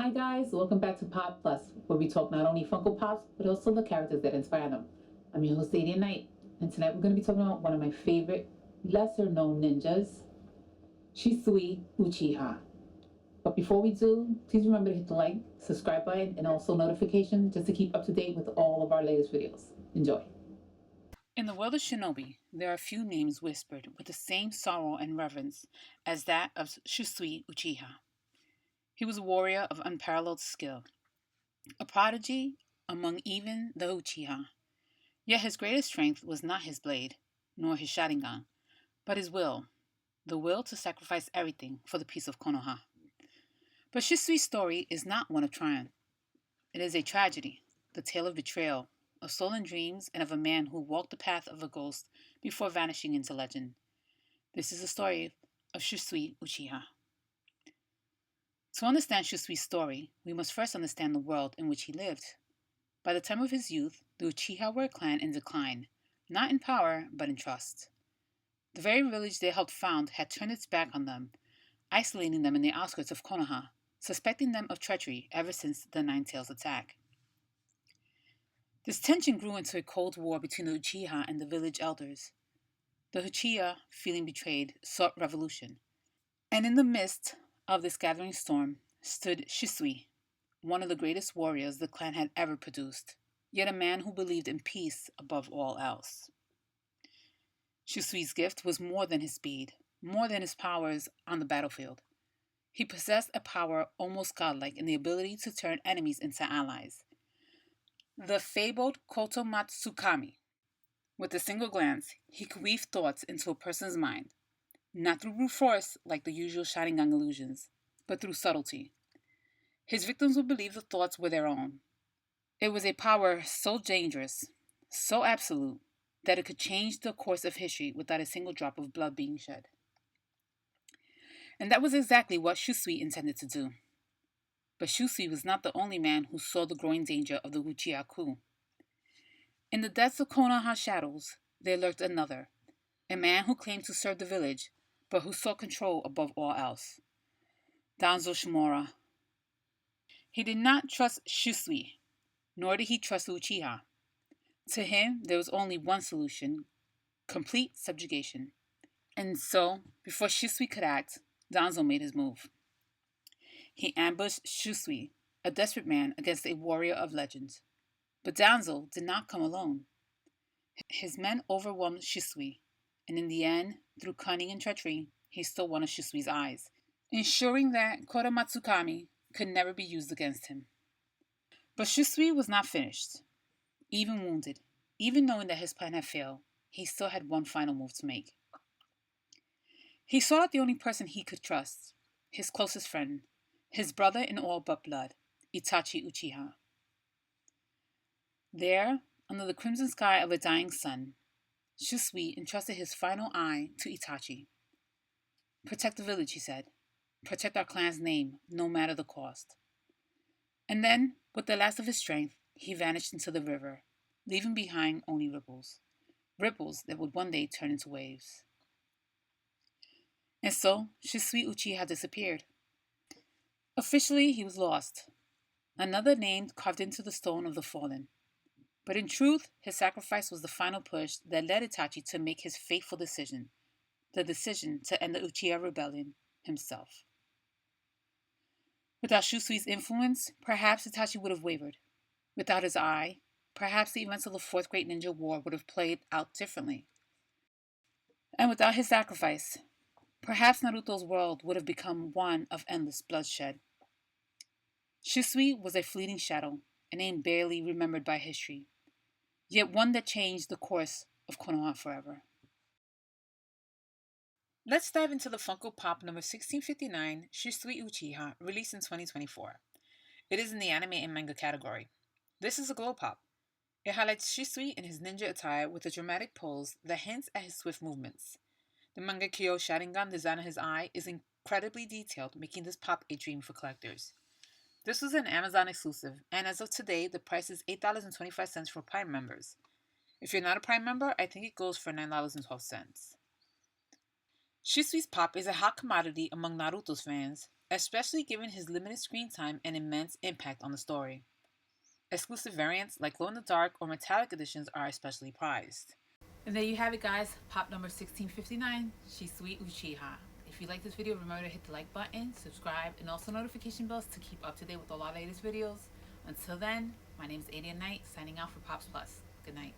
Hi guys, welcome back to Pop Plus, where we talk not only Funko Pops, but also the characters that inspire them. I'm your host, Sadie Knight, and tonight we're going to be talking about one of my favorite, lesser known ninjas, Shisui Uchiha. But before we do, please remember to hit the like, subscribe button, and also notification just to keep up to date with all of our latest videos. Enjoy. In the world of shinobi, there are few names whispered with the same sorrow and reverence as that of Shisui Uchiha. He was a warrior of unparalleled skill, a prodigy among even the Uchiha. Yet his greatest strength was not his blade, nor his Sharingan, but his will, the will to sacrifice everything for the peace of Konoha. But Shisui's story is not one of triumph. It is a tragedy, the tale of betrayal, of stolen dreams, and of a man who walked the path of a ghost before vanishing into legend. This is the story of Shisui Uchiha. To understand Shisui's story, we must first understand the world in which he lived. By the time of his youth, the Uchiha were a clan in decline, not in power, but in trust. The very village they helped found had turned its back on them, isolating them in the outskirts of Konoha, suspecting them of treachery ever since the Nine Tails attack. This tension grew into a cold war between the Uchiha and the village elders. The Uchiha, feeling betrayed, sought revolution. And in the midst of this gathering storm stood Shisui, one of the greatest warriors the clan had ever produced, yet a man who believed in peace above all else. Shisui's gift was more than his speed, more than his powers on the battlefield. He possessed a power almost godlike in the ability to turn enemies into allies. The fabled Koto Matsukami. With a single glance, he could weave thoughts into a person's mind, not through brute force like the usual Sharingan illusions, but through subtlety. His victims would believe the thoughts were their own. It was a power so dangerous, so absolute, that it could change the course of history without a single drop of blood being shed. And that was exactly what Shisui intended to do. But Shisui was not the only man who saw the growing danger of the Uchiha coup. In the depths of Konoha shadows, there lurked another, a man who claimed to serve the village, but who sought control above all else. Danzo Shimura. He did not trust Shisui, nor did he trust Uchiha. To him, there was only one solution: complete subjugation. And so, before Shisui could act, Danzo made his move. He ambushed Shisui, a desperate man against a warrior of legend. But Danzo did not come alone. His men overwhelmed Shisui, and in the end, through cunning and treachery, he stole one of Shisui's eyes, ensuring that Kotomatsukami could never be used against him. But Shisui was not finished. Even wounded, even knowing that his plan had failed, he still had one final move to make. He sought out the only person he could trust, his closest friend, his brother in all but blood, Itachi Uchiha. There, under the crimson sky of a dying sun, Shisui entrusted his final eye to Itachi. "Protect the village," he said. "Protect our clan's name, no matter the cost." And then, with the last of his strength, he vanished into the river, leaving behind only ripples. Ripples that would one day turn into waves. And so, Shisui Uchiha disappeared. Officially, he was lost. Another name carved into the stone of the fallen. But in truth, his sacrifice was the final push that led Itachi to make his fateful decision, the decision to end the Uchiha rebellion himself. Without Shisui's influence, perhaps Itachi would have wavered. Without his eye, perhaps the events of the Fourth Great Ninja War would have played out differently. And without his sacrifice, perhaps Naruto's world would have become one of endless bloodshed. Shisui was a fleeting shadow, a name barely remembered by history, yet one that changed the course of Konoha forever. Let's dive into the Funko Pop number 1659, Shisui Uchiha, released in 2024. It is in the anime and manga category. This is a glow pop. It highlights Shisui in his ninja attire with a dramatic pose that hints at his swift movements. The Mangekyo Sharingan design on his eye is incredibly detailed, making this pop a dream for collectors. This was an Amazon exclusive, and as of today, the price is $8.25 for Prime members. If you're not a Prime member, I think it goes for $9.12. Shisui's pop is a hot commodity among Naruto's fans, especially given his limited screen time and immense impact on the story. Exclusive variants like glow in the dark or metallic editions are especially prized. And there you have it, guys. Pop number 1659, Shisui Uchiha. If you like this video, remember to hit the like button, subscribe, and also notification bells to keep up to date with all our latest videos. Until then, my name is Adian Knight, signing out for Pops Plus. Good night.